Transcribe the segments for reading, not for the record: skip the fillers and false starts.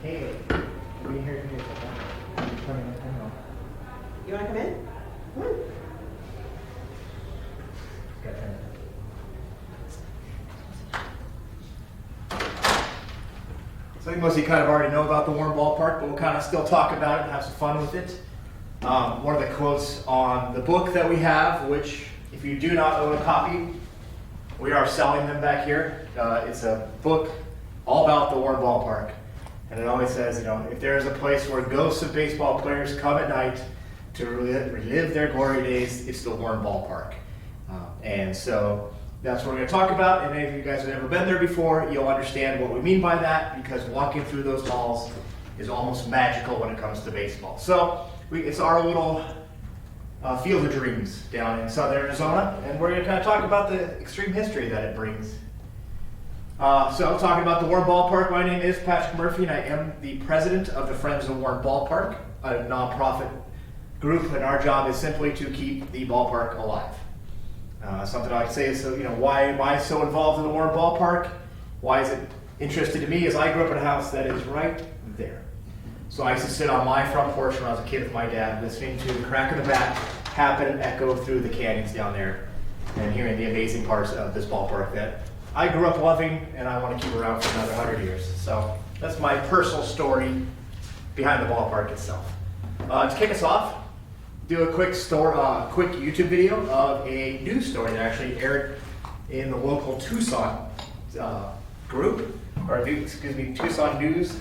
Hey, we here today. You want to come in? So most of you kind of already know about the Warren Ballpark, but we'll kind of still talk about it and have some fun with it. One of the quotes on the book that we have, which if you do not own a copy, we are selling them back here. It's a book all about the Warren Ballpark. And it always says, you know, if there is a place where ghosts of baseball players come at night to relive their glory days, it's the Warren Ballpark. And so that's what we're going to talk about. And if you guys have never been there before, you'll understand what we mean by that, because walking through those halls is almost magical when it comes to baseball. So it's our little field of dreams down in southern Arizona, and we're going to kind of talk about the extreme history that it brings. So talking about the Warren Ballpark, my name is Patrick Murphy, and I am the president of the Friends of Warren Ballpark, a nonprofit group, and our job is simply to keep the ballpark alive. Something I like to say is, you know, why am I so involved in the Warren Ballpark? Why is it interesting to me? Is I grew up in a house that is right there. So I used to sit on my front porch when I was a kid with my dad, listening to the crack of the bat happen and echo through the canyons down there, and hearing the amazing parts of this ballpark that I grew up loving, and I want to keep around for another 100 years. So that's my personal story behind the ballpark itself. To kick us off, do a quick YouTube video of a news story that actually aired in the local Tucson group, or Tucson news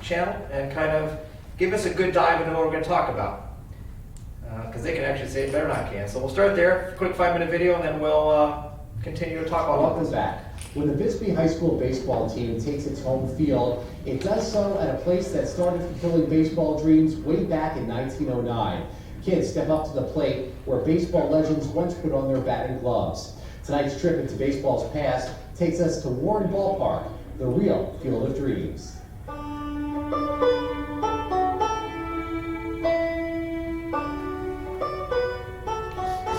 channel, and kind of give us a good dive into what we're going to talk about. Because they can actually say it better than I can. So we'll start there, quick 5-minute video, and then we'll continue to talk about Welcome back. When the Bisbee High School baseball team takes its home field, it does so at a place that started fulfilling baseball dreams way back in 1909. Kids step up to the plate where baseball legends once put on their batting gloves. Tonight's trip into baseball's past takes us to Warren Ballpark, the real field of dreams.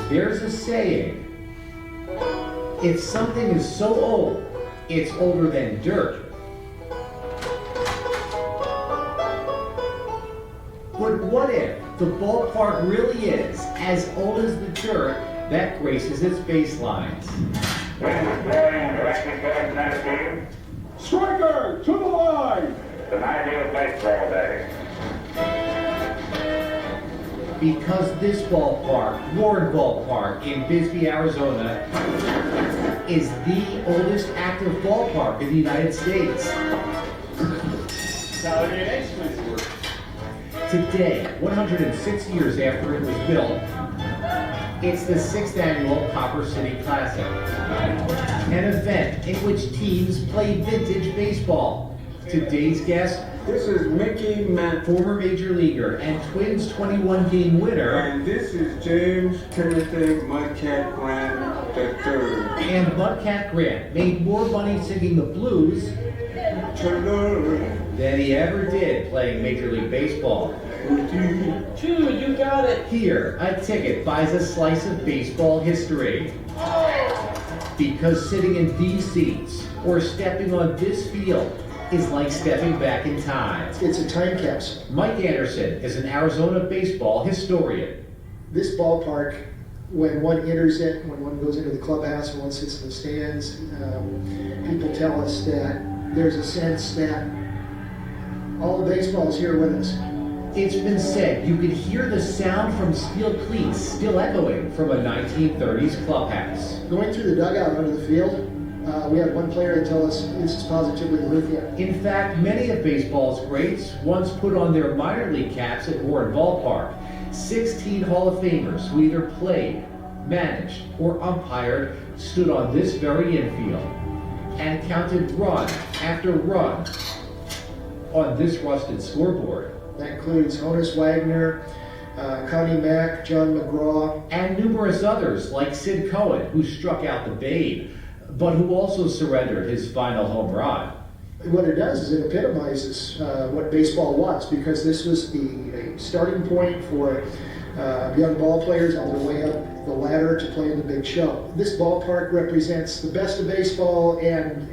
There's a saying, if something is so old, it's older than dirt. But what if the ballpark really is as old as the dirt that graces its baselines? Striker to the line! It's an ideal baseball day. Because this ballpark, Warren Ballpark in Bisbee, Arizona, is the oldest active ballpark in the United States. Today, 106 years after it was built, it's the 6th annual Copper City Classic, an event in which teams play vintage baseball. Today's guest, This is Mickey Mantle. former major leaguer and Twins 21-game winner, And this is James Timothy Mudcat Grant III. and Mudcat Grant made more money singing the blues than he ever did playing Major League Baseball. Dude, you got it. Here, a ticket buys a slice of baseball history. Because sitting in these seats or stepping on this field is like stepping back in time. It's a time capsule. Mike Anderson is an Arizona baseball historian. This ballpark, when one enters it, when one goes into the clubhouse, when one sits in the stands, people tell us that there's a sense that all the baseball is here with us. It's been said you could hear the sound from steel cleats still echoing from a 1930s clubhouse. Going through the dugout onto the field, we had one player tell us this is positively lithium. In fact, many of baseball's greats once put on their minor league caps at Warren Ballpark. 16 Hall of Famers who either played, managed, or umpired stood on this very infield and counted run after run on this rusted scoreboard. That includes Honus Wagner, Connie Mack, John McGraw, And numerous others like Sid Cohen, who struck out the Babe, but who also surrendered his final home run. What it does is it epitomizes what baseball was, because this was the starting point for young ball players on their way up the ladder to play in the big show. This ballpark represents the best of baseball and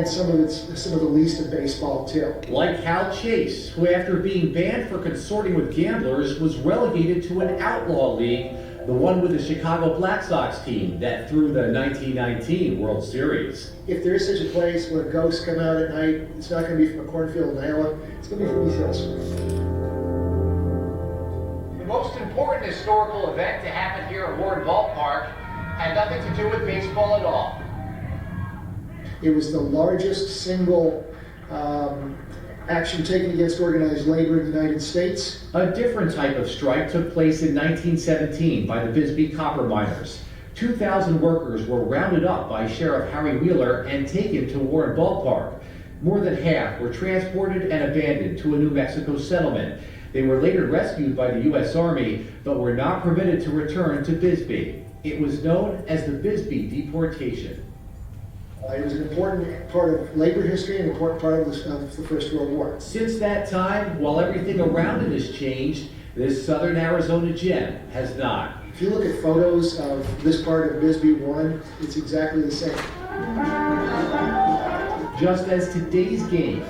some of the least of baseball too. Like Hal Chase, who after being banned for consorting with gamblers was relegated to an outlaw league, the one with the Chicago Black Sox team that threw the 1919 World Series. If there is such a place where ghosts come out at night, it's not going to be from a cornfield in Iowa, it's going to be from these hills. The most important historical event to happen here at Warren Ballpark had nothing to do with baseball at all. It was the largest single action taken against organized labor in the United States. A different type of strike took place in 1917 by the Bisbee copper miners. 2,000 workers were rounded up by Sheriff Harry Wheeler and taken to Warren Ballpark. More than half were transported and abandoned to a New Mexico settlement. They were later rescued by the U.S. Army, but were not permitted to return to Bisbee. It was known as the Bisbee deportation. It was an important part of labor history and an important part of the First World War. Since that time, while everything around it has changed, this southern Arizona gem has not. If you look at photos of this part of Bisbee 1, it's exactly the same. Just as today's game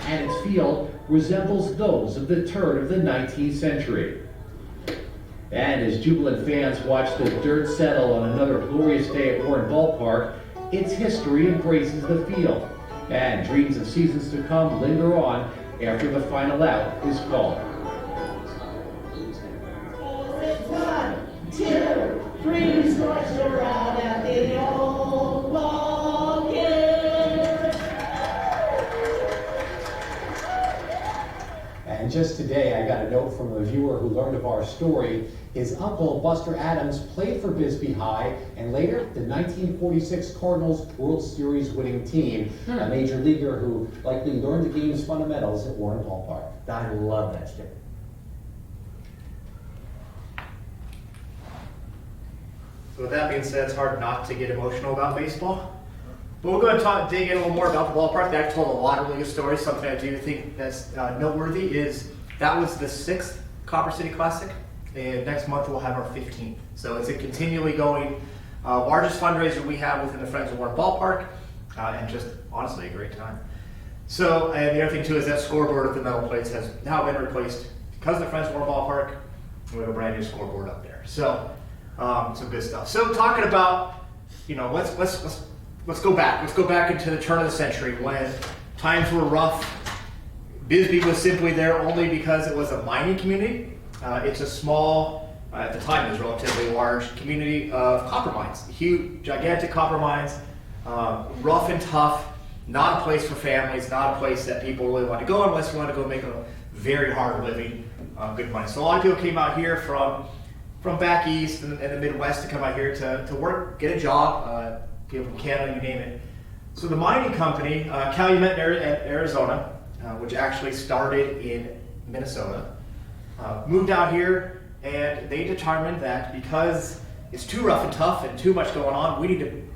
and its field resembles those of the turn of the 19th century. And as jubilant fans watch the dirt settle on another glorious day at Warren Ballpark, its history embraces the field, and dreams of seasons to come linger on after the final out is called. 1, 2, 3 strikes are out at the old ball game. And just today, I got a note from a viewer who learned of our story. His uncle, Buster Adams, played for Bisbee High and later the 1946 Cardinals World Series winning team, a major leaguer who likely learned the game's fundamentals at Warren Ballpark. I love that story. So with that being said, it's hard not to get emotional about baseball. But we're going to dig in a little more about the ballpark. I've told a lot of really good stories. Something I do think that's noteworthy is that was the 6th Copper City Classic. And next month we'll have our 15th. So it's a continually going largest fundraiser we have within the Friends of Warren Ballpark, and just honestly a great time. So, and the other thing too is that scoreboard with the metal plates has now been replaced because of the Friends of Warren Ballpark. We have a brand new scoreboard up there. So, some good stuff. So, talking about, let's go back. Let's go back into the turn of the century when times were rough. Bisbee was simply there only because it was a mining community. It's a small, at the time it was relatively large community of copper mines, huge, gigantic copper mines, rough and tough, not a place for families, not a place that people really want to go unless you want to go make a very hard living, good money. So a lot of people came out here from back east and the Midwest to come out here to work, get a job, people from Canada, you name it. So the mining company, Calumet in Arizona, which actually started in Minnesota, moved out here, and they determined that because it's too rough and tough and too much going on, we need to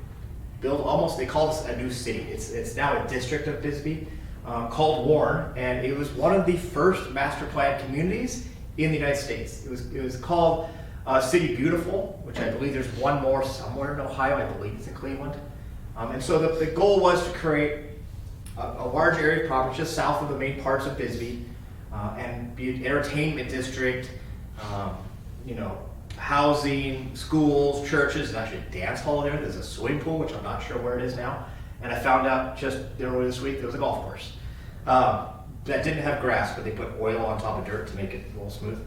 build almost, they call this a new city. It's now a district of Bisbee called Warren, and it was one of the first master plan communities in the United States. It was called City Beautiful, which I believe there's one more somewhere in Ohio. I believe it's in Cleveland. And so the goal was to create a large area of property just south of the main parts of Bisbee, and be an entertainment district, housing, schools, churches. There's actually a dance hall there. There's a swimming pool, which I'm not sure where it is now. And I found out just earlier this week there was a golf course that didn't have grass, but they put oil on top of dirt to make it a little smooth.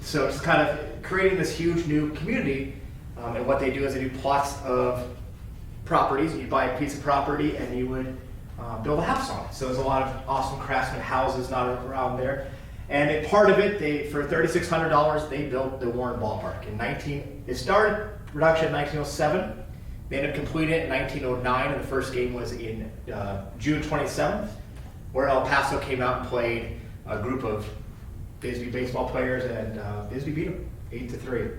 So it's kind of creating this huge new community. And what they do is they do plots of properties. You buy a piece of property and you would build a house on it. So there's a lot of awesome craftsman houses not around there. And part of it, for $3,600, they built the Warren Ballpark. It started production in 1907. They ended up completing it in 1909, and the first game was in June 27th, where El Paso came out and played a group of Bisbee baseball players, and Bisbee beat them 8-3.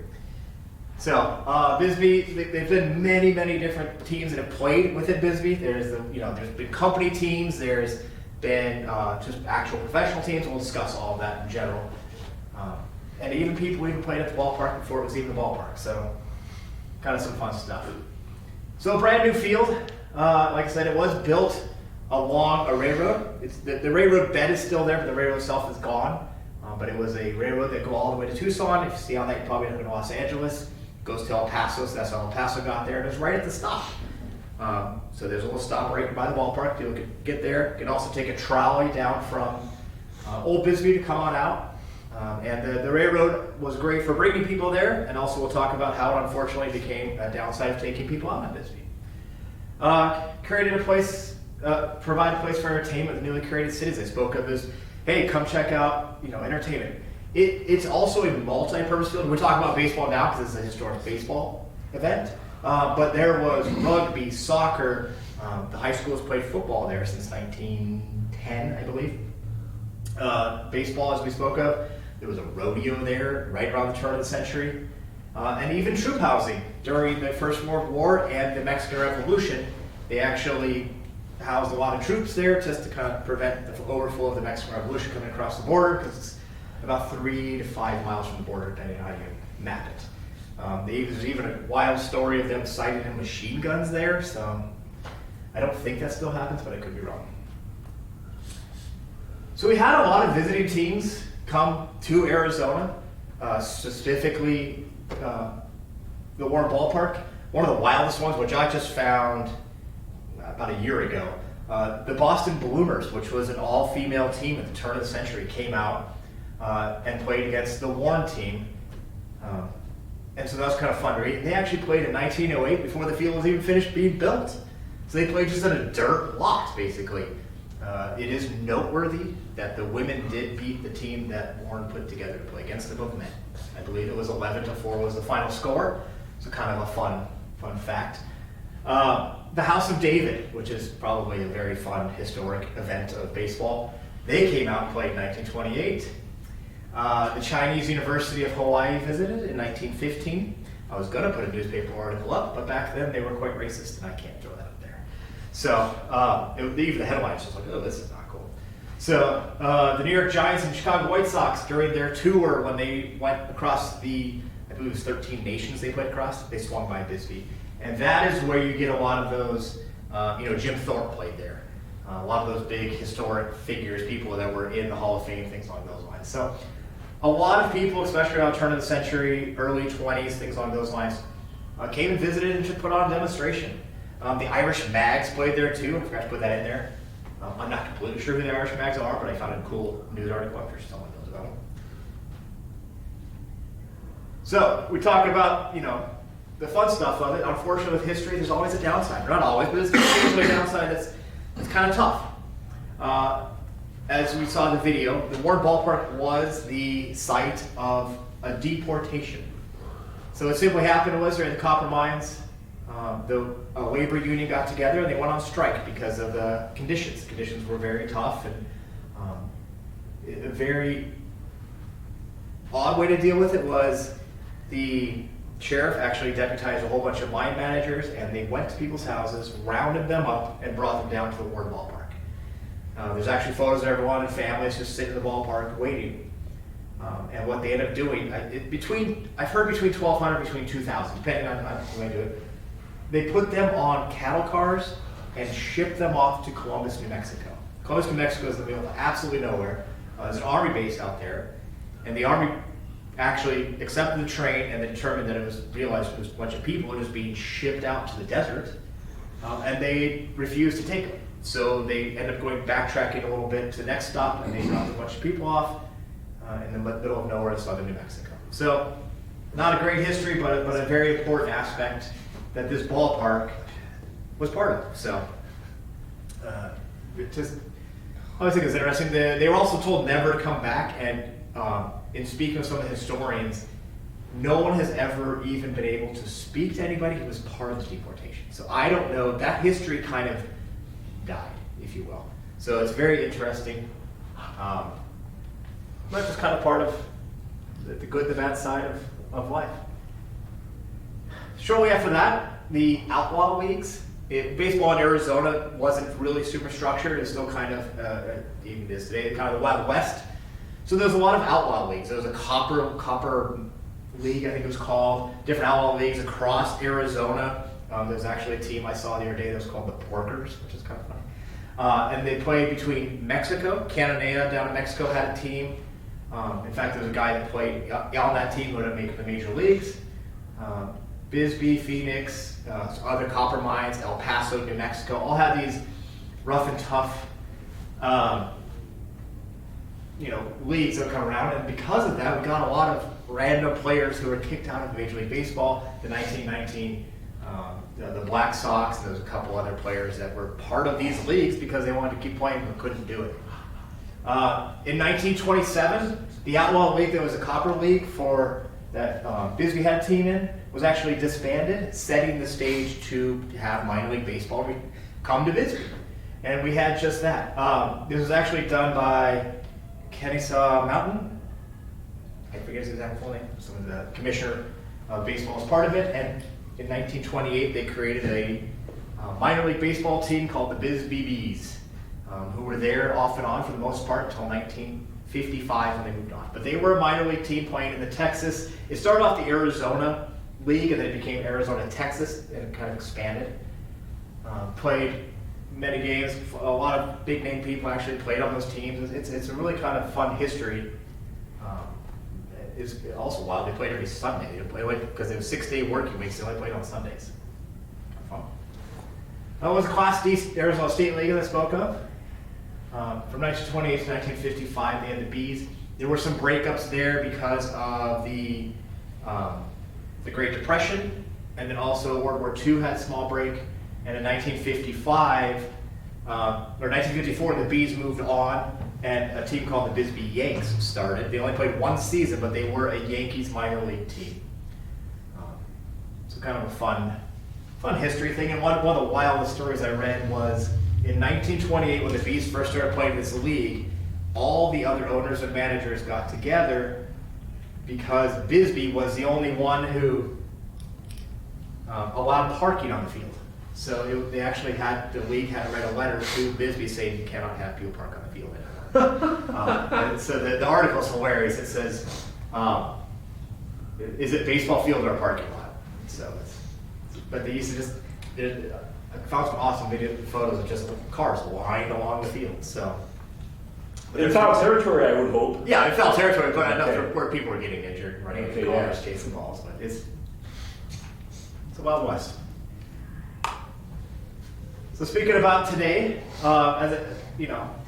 So Bisbee, there's been many, many different teams that have played within Bisbee. There's been company teams. There's been just actual professional teams. We'll discuss all of that in general. And even people even played at the ballpark before it was even the ballpark. So kind of some fun stuff. So brand new field. Like I said, it was built along a railroad. The railroad bed is still there, but the railroad itself is gone. But it was a railroad that go all the way to Tucson. If you see on that, you probably know in Los Angeles. It goes to El Paso, so that's how El Paso got there. And it was right at the stop. So there's a little stop right by the ballpark. You can get there. You can also take a trolley down from Old Bisbee to come on out. And the railroad was great for bringing people there. And also we'll talk about how it unfortunately became a downside of taking people out of Bisbee. Created a place, provide a place for entertainment with newly created cities. I spoke of as, hey, come check out, entertainment. It's also a multi-purpose field. We're talking about baseball now because it's a historic baseball event. But there was rugby, soccer. The high school has played football there since 1910, I believe. Baseball, as we spoke of. There was a rodeo there right around the turn of the century. And even troop housing during the First World War and the Mexican Revolution. They actually housed a lot of troops there just to kind of prevent the overflow of the Mexican Revolution coming across the border, because it's about 3 to 5 miles from the border, depending on how you map it. There's even a wild story of them sighting machine guns there, so I don't think that still happens, but I could be wrong. So we had a lot of visiting teams come to Arizona, specifically the Warren Ballpark. One of the wildest ones, which I just found about a year ago, the Boston Bloomers, which was an all-female team at the turn of the century, came out and played against the Warren team. And so that was kind of fun. They actually played in 1908 before the field was even finished being built. So they played just on a dirt lot, basically. It is noteworthy that the women did beat the team that Warren put together to play against the both men. I believe it was 11-4 was the final score. So kind of a fun fact. The House of David, which is probably a very fun historic event of baseball, they came out and played in 1928. The Chinese University of Hawaii visited in 1915. I was going to put a newspaper article up, but back then they were quite racist, and I can't throw that up there. So even the headlines was like, oh, this is not cool. So the New York Giants and Chicago White Sox, during their tour, when they went across I believe it was 13 nations they played across, they swung by Bisbee. And that is where you get a lot of those, Jim Thorpe played there. A lot of those big historic figures, people that were in the Hall of Fame, things along those lines. So a lot of people, especially around the turn of the century, early 20s, things along those lines, came and visited and just put on a demonstration. The Irish Mags played there too. I forgot to put that in there. I'm not completely sure who the Irish Mags are, but I found a cool news article. I'm sure someone knows about them. So we talk about, the fun stuff of it. Unfortunately, with history, there's always a downside. Not always, but there's usually a downside that's kind of tough. As we saw in the video, the Warren Ballpark was the site of a deportation. So what simply happened was during the copper mines, the labor union got together and they went on strike because of the conditions. The conditions were very tough, and a very odd way to deal with it was the sheriff actually deputized a whole bunch of mine managers, and they went to people's houses, rounded them up, and brought them down to the Warren Ballpark. There's actually photos of everyone and families just sitting in the ballpark waiting. And what they end up doing, I've heard between 1,200, between 2,000, depending on the way to do it. They put them on cattle cars and shipped them off to Columbus, New Mexico. Columbus, New Mexico is in the middle of absolutely nowhere. There's an army base out there, and the army actually accepted the train and then determined that realized it was a bunch of people just being shipped out to the desert, and they refused to take them. So they ended up backtracking a little bit to the next stop, and they dropped a bunch of people off in the middle of nowhere in southern New Mexico. So not a great history, but a very important aspect that this ballpark was part of. So I always think it's interesting. They were also told never to come back, and in speaking with some of the historians, no one has ever even been able to speak to anybody who was part of the deportation. So I don't know, that history kind of died, if you will. So it's very interesting. But it's kind of part of the good, the bad side of life. Shortly after that, the outlaw leagues. Baseball in Arizona wasn't really super structured. It's still kind of, even is today, kind of the Wild West. So there's a lot of outlaw leagues. There was a copper league, I think it was called. Different outlaw leagues across Arizona. There's actually a team I saw the other day that was called the Porkers, which is kind of funny. And they played between Mexico. Cananea down in Mexico had a team. In fact, there was a guy that played on that team who would make the major leagues. Bisbee, Phoenix, other copper mines, El Paso, New Mexico, all had these rough and tough leagues that come around, and because of that, we got a lot of random players who were kicked out of Major League Baseball. The 1919, the Black Sox, and there was a couple other players that were part of these leagues because they wanted to keep playing but couldn't do it. In 1927, the Outlaw League, that was a copper league for that Bisbee had a team in, was actually disbanded, setting the stage to have minor league baseball come to Bisbee. And we had just that. This was actually done by Kennesaw Mountain. I forget his exact full name. So the commissioner of baseball was part of it. And in 1928, they created a minor league baseball team called the VBBAs, who were there off and on for the most part until 1955 when they moved on. But they were a minor league team playing in the Texas. It started off the Arizona League, and then it became Arizona Texas, and it kind of expanded. Played many games. A lot of big name people actually played on those teams. It's a really kind of fun history. It's also wild. They played every Sunday. They played because it was 6-day working weeks. They only played on Sundays. Fun. That was Class D Arizona State League that I spoke of. From 1928 to 1955, they had the Bs. There were some breakups there because of the Great Depression, and then also World War II had a small break. And in 1955, or 1954, the Bees moved on, and a team called the Bisbee Yanks started. They only played one season, but they were a Yankees minor league team. So kind of a fun history thing. And one of the wildest stories I read was in 1928, when the Bees first started playing this league, all the other owners and managers got together because Bisbee was the only one who allowed parking on the field. So they actually the league had to write a letter to Bisbee saying you cannot have people park on the field anymore. And so the article's hilarious. It says, is it baseball field or a parking lot? So but they used to just, I found some awesome photos of just cars lined along the field. So. In foul territory, I would hope. Yeah, in foul territory, but enough where people were getting injured, running into cars, chasing balls. But it's a Wild West. So speaking about today,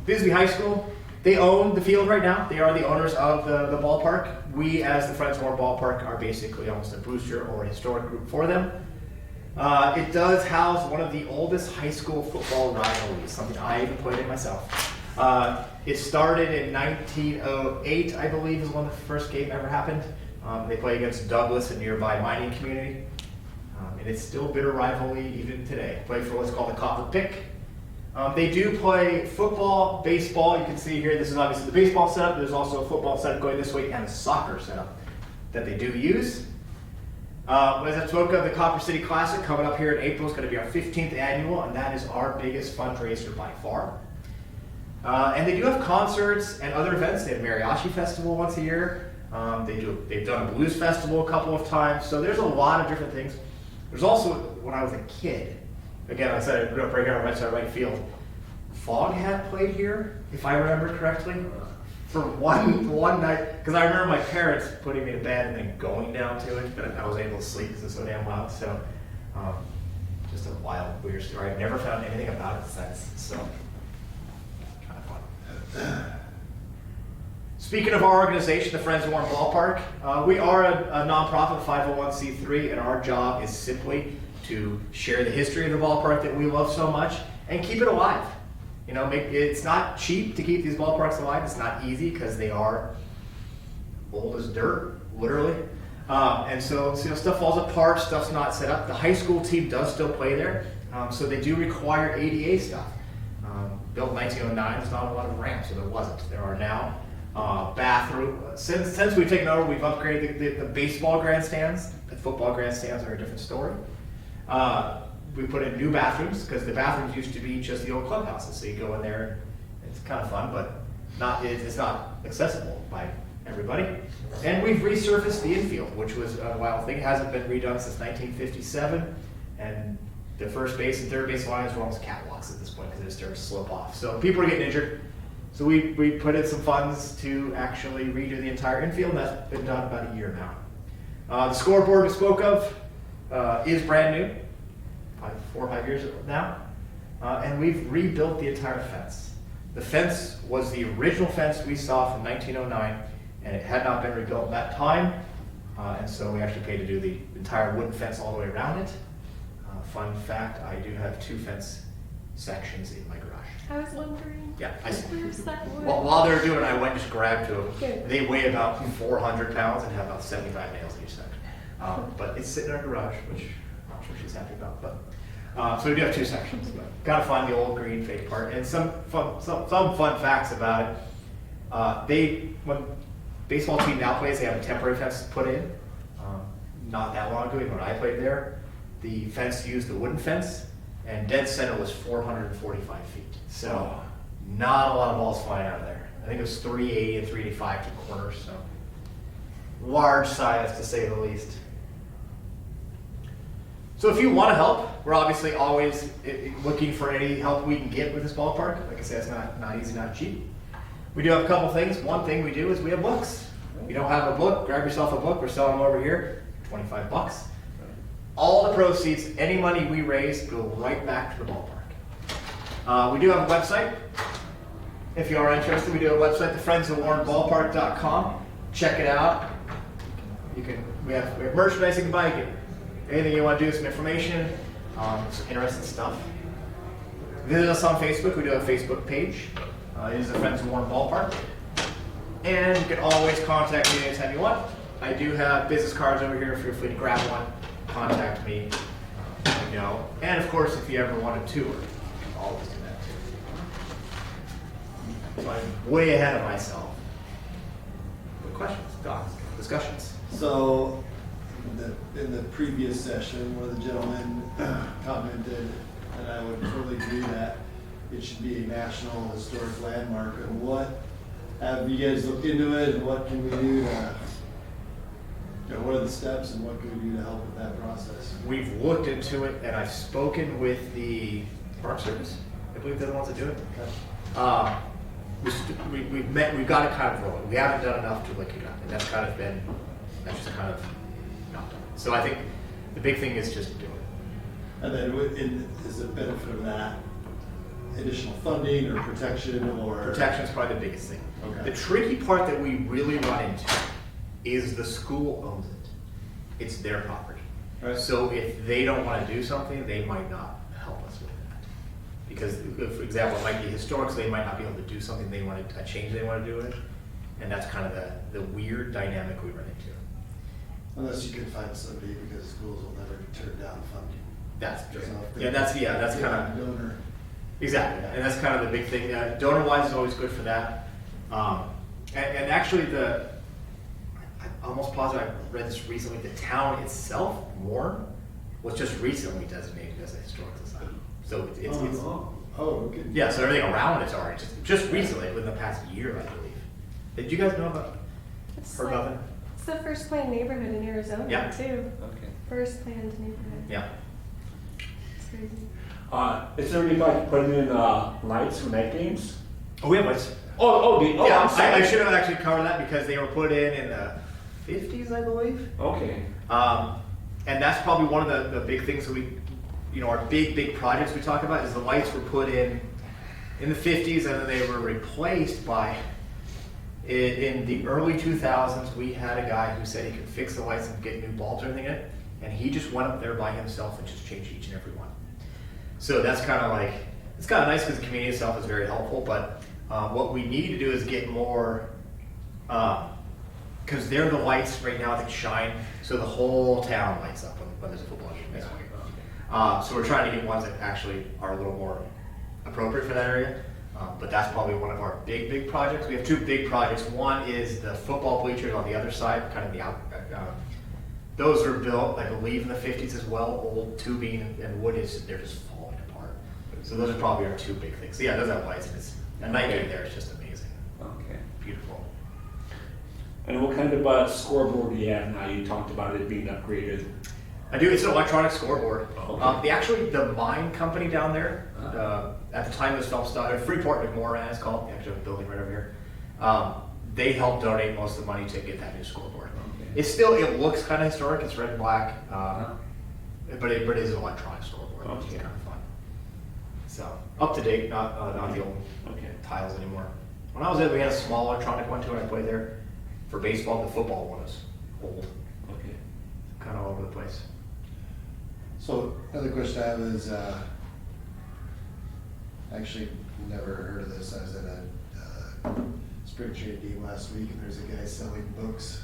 Bisbee High School, they own the field right now. They are the owners of the ballpark. We, as the Friends of Warren Ballpark, are basically almost a booster or a historic group for them. It does house one of the oldest high school football rivalries, something I even played in myself. It started in 1908, I believe, is when the first game ever happened. They play against Douglas, a nearby mining community. And it's still a bitter rivalry even today. Play for what's called the Copper Pick. They do play football, baseball. You can see here, this is obviously the baseball setup. There's also a football setup going this way and a soccer setup that they do use. As I spoke of, the Copper City Classic coming up here in April is going to be our 15th annual, and that is our biggest fundraiser by far. And they do have concerts and other events. They have a mariachi festival once a year. They've done a blues festival a couple of times. So there's a lot of different things. There's also, when I was a kid, again, I said I grew up right here on the right field. Foghat played here, if I remember correctly, for one night. Because I remember my parents putting me to bed and then going down to it, but I was able to sleep because it's so damn loud. So, just a wild, weird story. I've never found anything about it since. So, kind of fun. Speaking of our organization, the Friends of Warren Ballpark, we are a nonprofit 501c3, and our job is simply to share the history of the ballpark that we love so much and keep it alive. It's not cheap to keep these ballparks alive. It's not easy because they are old as dirt, literally. And so stuff falls apart, stuff's not set up. The high school team does still play there, so they do require ADA stuff. Built in 1909, there's not a lot of ramps, so there wasn't. There are now. Bathroom. Since we've taken over, we've upgraded the baseball grandstands. The football grandstands are a different story. We put in new bathrooms because the bathrooms used to be just the old clubhouses. So you go in there, it's kind of fun, but it's not accessible by everybody. And we've resurfaced the infield, which was a wild thing. It hasn't been redone since 1957, and the first base and third base lines were almost catwalks at this point because they started to slope off. So people are getting injured. So we put in some funds to actually redo the entire infield, and that's been done about a year now. The scoreboard we spoke of is brand new, probably 4 or 5 years now, and we've rebuilt the entire fence. The fence was the original fence we saw from 1909, and it had not been rebuilt at that time, and so we actually paid to do the entire wooden fence all the way around it. Fun fact, I do have 2 fence sections in my garage. I was wondering. Yeah, Where's that wood? while they were doing it, I went and just grabbed 2 of them. Good. They weigh about 400 pounds and have about 75 nails in each section. But it's sitting in our garage, which I'm sure she's happy about. But so we do have 2 sections. But gotta find the old green fake part. And some fun facts about it. When baseball team now plays, they have a temporary fence put in. Not that long ago, even when I played there, the fence used the wooden fence, and dead center was 445 feet. So not a lot of balls flying out of there. I think it was 380 and 385 to corners. So large size, to say the least. So if you want to help, we're obviously always looking for any help we can get with this ballpark. Like I said, it's not easy, not cheap. We do have a couple things. One thing we do is we have books. If you don't have a book, grab yourself a book. We're selling them over here, $25. All the proceeds, any money we raise, go right back to the ballpark. We do have a website. If you are interested, we do have a website, thefriendsofwarrenballpark.com. Check it out. We have merchandise you can buy. Get anything you want to do, some information, some interesting stuff. Visit us on Facebook. We do have a Facebook page. It is the Friends of Warren Ballpark. And you can always contact me anytime you want. I do have business cards over here. Feel free to grab one. Contact me. And of course, if you ever want a tour, you can always do that too. So I'm way ahead of myself. What questions, thoughts, discussions? So, in the previous session, one of the gentlemen commented, and I would totally agree that it should be a national historic landmark. And what have you guys looked into it, and what can we do to, what are the steps, and what can we do to help with that process? We've looked into it, and I've spoken with the Park Service. I believe they're the ones that do it. We've got it kind of rolling. We haven't done enough to look it up, and that's just kind of not done. So I think the big thing is just to do it. And then is the benefit of that additional funding or protection or? Protection is probably the biggest thing. Okay. The tricky part that we really run into is the school owns it. It's their property. Right. So if they don't want to do something, they might not help us with that. Because, for example, it might be historic, so they might not be able to do something they want to, a change they want to do it. And that's kind of the weird dynamic we run into. Unless you can find somebody, because schools will never turn down funding. That's true. So That's kind of donor. exactly, and that's kind of the big thing. Donor-wise is always good for that. And actually, I'm almost positive I read this recently. The town itself, Warren, was just recently designated as a historic society. So it's okay. yeah. So everything around it's already just recently, within the past year, I believe. Did you guys know about? Heard about that? It's the first planned neighborhood in Arizona, Yeah. too. Okay. First planned neighborhood. Yeah. It's crazy. Is there any like putting in lights for night games? Oh, we have lights. Yeah, I'm sorry. I should have actually covered that because they were put in the 50s, I believe. Okay. And that's probably one of the big things that our big projects we talk about is the lights were put in the 50s, and then they were replaced by, in the early 2000s, we had a guy who said he could fix the lights and get new bulbs and everything in it, and he just went up there by himself and just changed each and every one. So that's kind of like, it's kind of nice because the community itself is very helpful, but what we need to do is get more, because they're the lights right now that shine, so the whole town lights up when there's a football game. So we're trying to get ones that actually are a little more appropriate for that area. But that's probably one of our big projects. We have 2 big projects. One is the football bleachers on the other side, kind of the out. Those were built, I believe, in the 50s as well. Old tubing and wood they're just falling apart. So those are probably our 2 big things. So yeah, those have lights. And at night game there is just amazing. And what kind of scoreboard do you have now? You talked about it being upgraded. I do. It's an electronic scoreboard. Okay. The mine company down there, at the time this film started, Freeport McMoran it's called, the actual building right over here. They helped donate most of the money to get that new scoreboard. Okay. It looks kind of historic. It's red and black, but it is an electronic scoreboard, which is Okay. kind of fun. So up to date, not the old Okay. tiles anymore. When I was there, we had a small electronic one too, and I played there. For baseball, the football one is old, Okay. kind of all over the place. So another question I have is, actually never heard of this. I was at a spring training game last week, and there's a guy selling books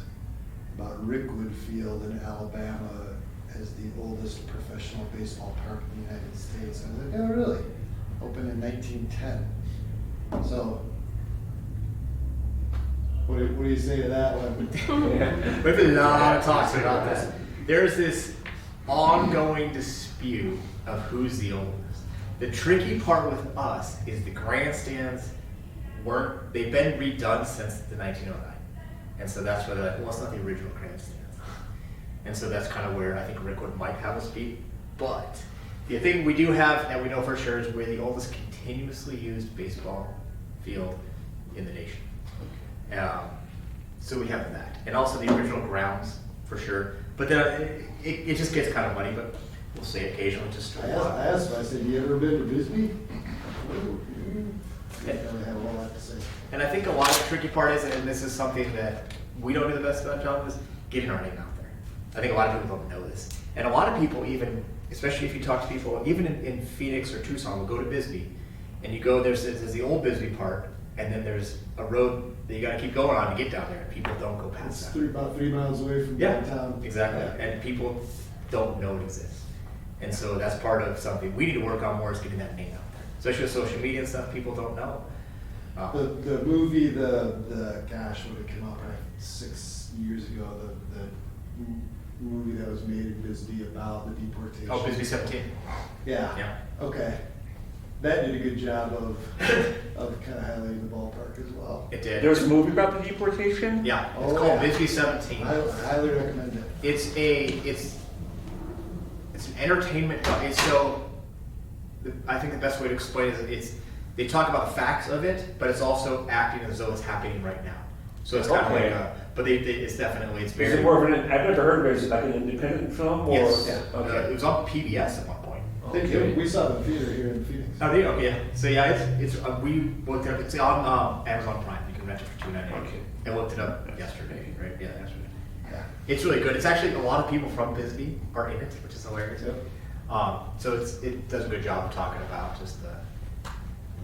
about Rickwood Field in Alabama as the oldest professional baseball park in the United States. I was like, oh really? Opened in 1910. So what do you say to that one? We've been a lot of talks about this. There's this ongoing dispute of who's the oldest. The tricky part with us is the grandstands they've been redone since the 1909. And so that's where they're like, well, it's not the original grandstands. And so that's kind of where I think Rickwood might have us beat. But the thing we do have, and we know for sure, is we're the oldest continuously used baseball field in the nation. So we have that. And also the original grounds, for sure. But then it just gets kind of muddy, but we'll say occasionally just I asked him, I said, you ever been to Bisbee? I don't really have a whole lot to say. And I think a lot of the tricky part is, and this is something that we don't do the best job of, is getting our name out there. I think a lot of people don't know this. And a lot of people even, especially if you talk to people, even in Phoenix or Tucson, will go to Bisbee, and you go, there's the old Bisbee part, and then there's a road that you gotta keep going on to get down there, and people don't go past It's that. about 3 miles away from Yeah, downtown. exactly. Yeah. And people don't know it exists. And so that's part of something we need to work on more, is getting that name out there. Especially with social media and stuff, people don't know. The movie, gosh, what did it come out probably 6 years ago, the movie that was made in Bisbee about the deportation. Oh, Bisbee 17. Yeah. Yeah. Okay. That did a good job of kind of highlighting the ballpark as well. It did. There was a movie about the deportation? Yeah, it's Oh, called yeah. Bisbee 17. I highly recommend it. It's an entertainment. I think the best way to explain it is they talk about the facts of it, but it's also acting as though it's happening right now. So it's kind of Okay. like it's definitely, it's Is very. it more of an, I've never heard of it, is it like an independent film? Or? Yes. Yeah. It was on PBS at one point. Okay. We saw it in the theater here in Phoenix. Oh, they, okay, yeah. So yeah, we looked it up. It's on Amazon Prime. You can rent it for $2.99. Okay. I looked it up yesterday, right? Yeah, yesterday. Yeah. It's really good. It's actually, a lot of people from Bisbee are in it, which is hilarious. Yep. So it does a good job of talking about just the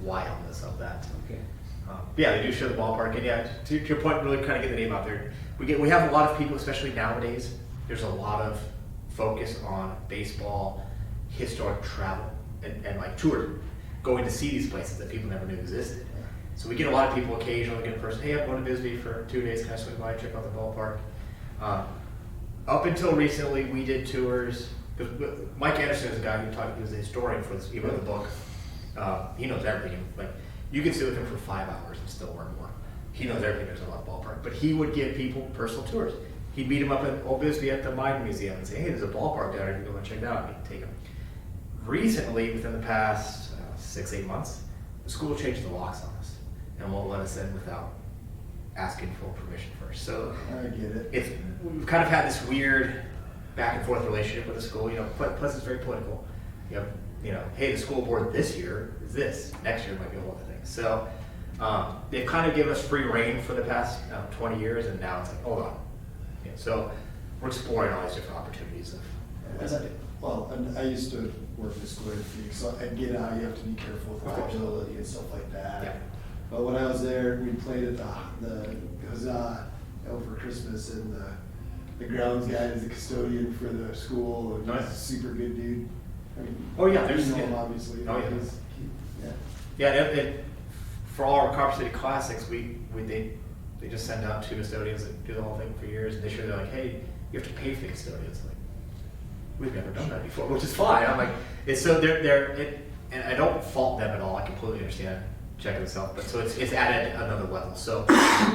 wildness of that. Okay. Yeah, they do show the ballpark, and yeah, to your point, really kind of get the name out there. We have a lot of people, especially nowadays. There's a lot of focus on baseball, historic travel, and like tourism, going to see these places that people never knew existed. So we get a lot of people occasionally get a person, hey, I'm going to Bisbee for 2 days, can I swing by and check out the ballpark? Up until recently, we did tours. Mike Anderson is a guy he was a historian for this, he wrote the book. He knows everything. Like, you can sit with him for 5 hours and still learn more. He knows everything there's about the ballpark. But he would give people personal tours. He'd meet him up in Old Bisbee at the Mine Museum and say, hey, there's a ballpark down there, you can go and check it out. And he'd take him. Recently, within the past 6-8 months, the school changed the locks on us and won't let us in without asking for permission first. So I get it. we've kind of had this weird back and forth relationship with the school. Plus it's very political. Hey, the school board this year is this. Next year might be a whole other thing. So they've kind of given us free reign for the past 20 years, and now it's like, hold on. So we're exploring all these different opportunities And I used to work in the school in Phoenix, so I get how you have to be careful with liability and stuff like that. Yeah. But when I was there, we played at the Huzzah over Christmas, and the grounds guy is the custodian for the school, and he's a Nice. super good dude. I mean, Oh, yeah, you there's- know him yeah. obviously. Oh, yeah. Yeah. For all our Carp City Classics, they just send out 2 custodians that do the whole thing for years, and this year they're like, hey, you have to pay for the custodians. Like, we've never done that before, which is fine. I'm like, it's so and I don't fault them at all. I completely understand check this out. But so it's added another level. So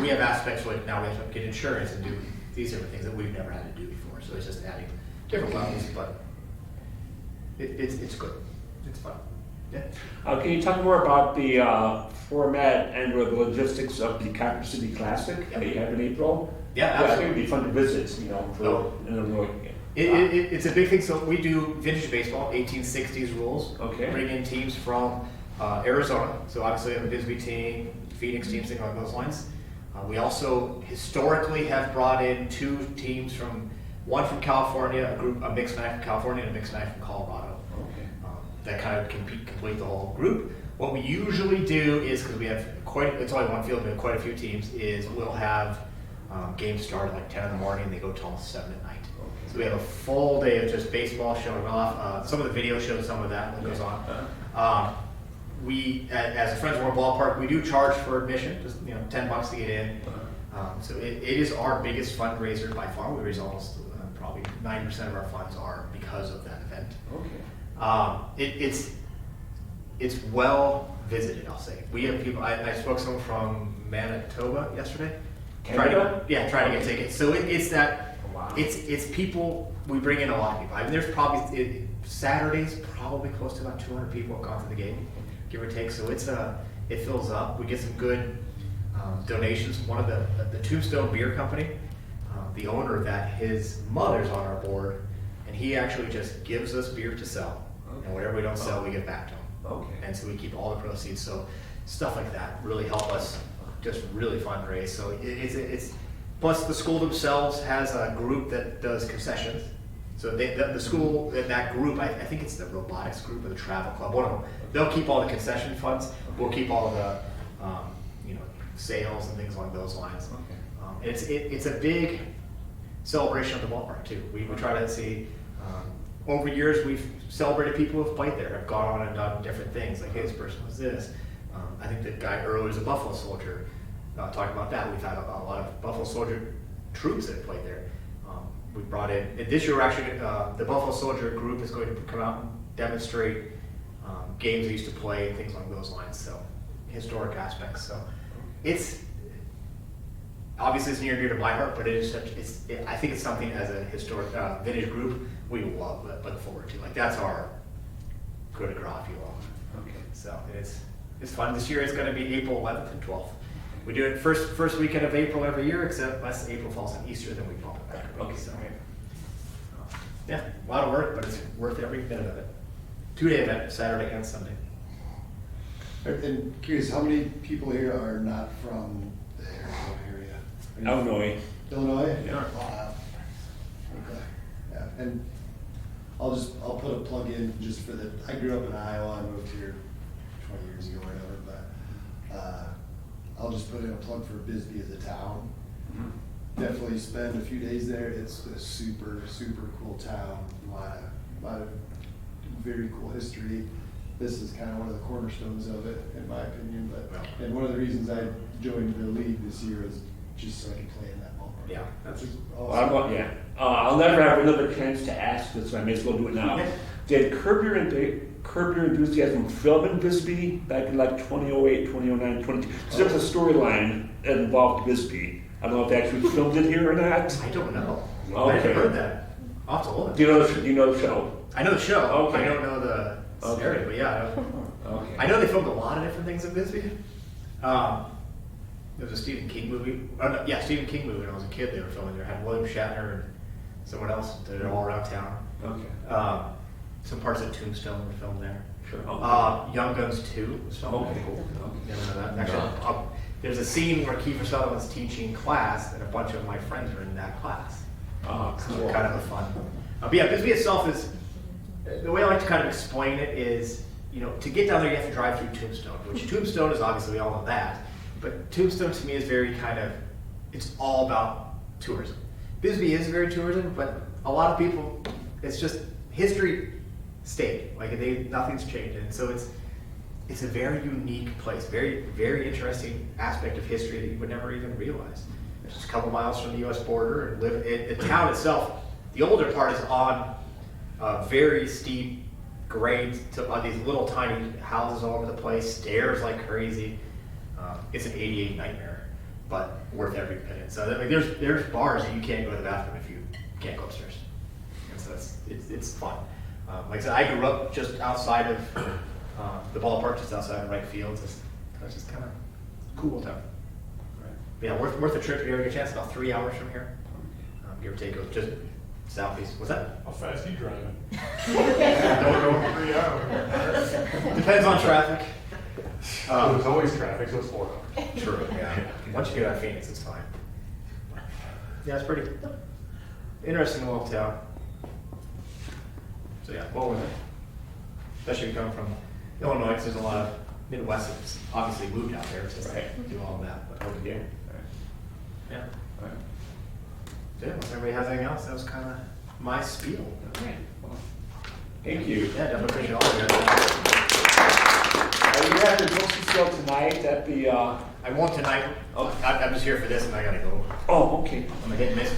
we have aspects like now we have to get insurance and do these different things that we've never had to do before. So it's just adding different levels, but it's good. It's fun. Yeah. Can you talk more about the format and the logistics of the Copper City Classic that you have in April? Yeah, I think absolutely. it'd be fun to visit, you know, for in Illinois. It's a big thing. So we do vintage baseball, 1860s rules. Okay. Bring in teams from Arizona. So obviously we have a Bisbee team, Phoenix teams, things along those lines. We also historically have brought in 2 teams one from California, a mixed match from California, and a mixed match from Colorado. Okay. That kind of complete the whole group. What we usually do is, because we have it's only one field, we have quite a few teams, is we'll have games start at like 10 in the morning and they go till almost 7 at night. So we have a full day of just baseball showing off. Some of the video shows some of that goes on. We, as a Friends of War Ballpark, we do charge for admission, just $10 to get in. So it is our biggest fundraiser by far. We raise almost probably 90% of our funds are because of that event. Okay. It's well visited, I'll say. We have people. I spoke to someone from Manitoba yesterday. Canada? Trying to get tickets. So it's that. Wow. It's people. We bring in a lot of people. I mean, there's probably Saturdays probably close to about 200 people have gone to the game, give or take. So it fills up. We get some good donations. One of the Tombstone Beer Company, the owner of that, his mother's on our board, and he actually just gives us beer to sell, and whatever we don't sell, we give back to him. Okay. And so we keep all the proceeds. So stuff like that really help us just really fundraise. So it's plus the school themselves has a group that does concessions. So the school, that group, I think it's the robotics group or the travel club, one of them. They'll keep all the concession funds. We'll keep all of the sales and things along those lines. Okay. It's a big celebration of the ballpark too. We try to see. Over years, we've celebrated people who have played there, have gone on and done different things. Like, hey, this person was this. I think the guy earlier was a Buffalo Soldier. Talking about that, we've had a lot of Buffalo Soldier troops that have played there. We brought in, and this year, actually, the Buffalo Soldier group is going to come out and demonstrate games they used to play and things along those lines. So, historic aspects. So, obviously it's near and dear to my heart, but I think it's something as a historic vintage group we love, look forward to. Like, that's our coup de grace, if you will. Okay. So it's fun. This year it's going to be April 11th and 12th. We do it first weekend of April every year, except unless April falls on Easter, then we bump it back. Okay. So yeah, a lot of work, but it's worth every minute of it. 2-day event, Saturday and Sunday. And curious, how many people here are not from the Arizona area? Illinois. Illinois? Yeah. Wow. Okay. Yeah, and I'll put a plug in just for I grew up in Iowa, I moved here 20 years ago or whatever, but I'll just put in a plug for Bisbee as a town. Definitely spend a few days there. It's a super, super cool town. A lot of very cool history. This is kind of one of the cornerstones of it, in my opinion. And one of the reasons I joined the league this year is just so I can play in that ballpark. Yeah, that's Well, I'll never have another chance to ask this, so I may as well do it now. Did Curb Your Enthusiasm film in Bisbee back in like 2008, 2009, 22? Because there was a storyline that involved Bisbee. I don't know if they actually filmed it here or not. I don't know. Okay. I never heard that. I'll have to look. Do you know the show? I know the show. Okay. I don't know the scenario, but yeah. Okay. I know they filmed a lot of different things in Bisbee. There was a Stephen King movie. Stephen King movie when I was a kid they were filming there. It had William Shatner and someone else did it all around town. Okay. Some parts of Tombstone were filmed there. Sure. Young Guns 2 was filmed Okay. there. Never know that. Actually, there's a scene where Kiefer Sutherland's teaching class, and a bunch of my friends are in that class. Cool. So kind of a fun. But yeah, Bisbee itself is, the way I like to kind of explain it is, to get down there you have to drive through Tombstone, which Tombstone is obviously, we all know that, but Tombstone to me is very it's all about tourism. Bisbee is very tourism, but a lot of people, it's just history stayed, nothing's changed, and so it's a very unique place, very, very interesting aspect of history that you would never even realize. It's just a couple miles from the U.S. border, and the town itself, the older part is on a very steep grades to these little tiny houses all over the place, stairs like crazy. It's an 88 nightmare, but worth every penny. So I mean, there's bars that you can't go to the bathroom if you can't go upstairs, and so it's fun. Like I said, I grew up just outside of the ballpark, just outside of right field. So it's just kind of cool town. Yeah, worth a trip if you ever get a chance. About 3 hours from here, give or take. Just southeast. What's that? How fast you driving? Don't go 3 hours. Depends on traffic. There's always traffic, so it's 4 hours. True. Yeah. Once you get out of Phoenix, it's fine. Yeah, it's pretty interesting little town. So yeah, well worth it. Especially if you come from Illinois, because there's a lot of Midwesterners obviously moved out there to do all of that. But over here, yeah. Yeah, unless everybody has anything else, that was kind of my spiel. Okay. Well, thank you. Yeah, definitely appreciate all of you. You have the books for sale tonight at the. I won't tonight. Oh, I'm just here for this, and I gotta go. Oh, okay. I'm a hit and miss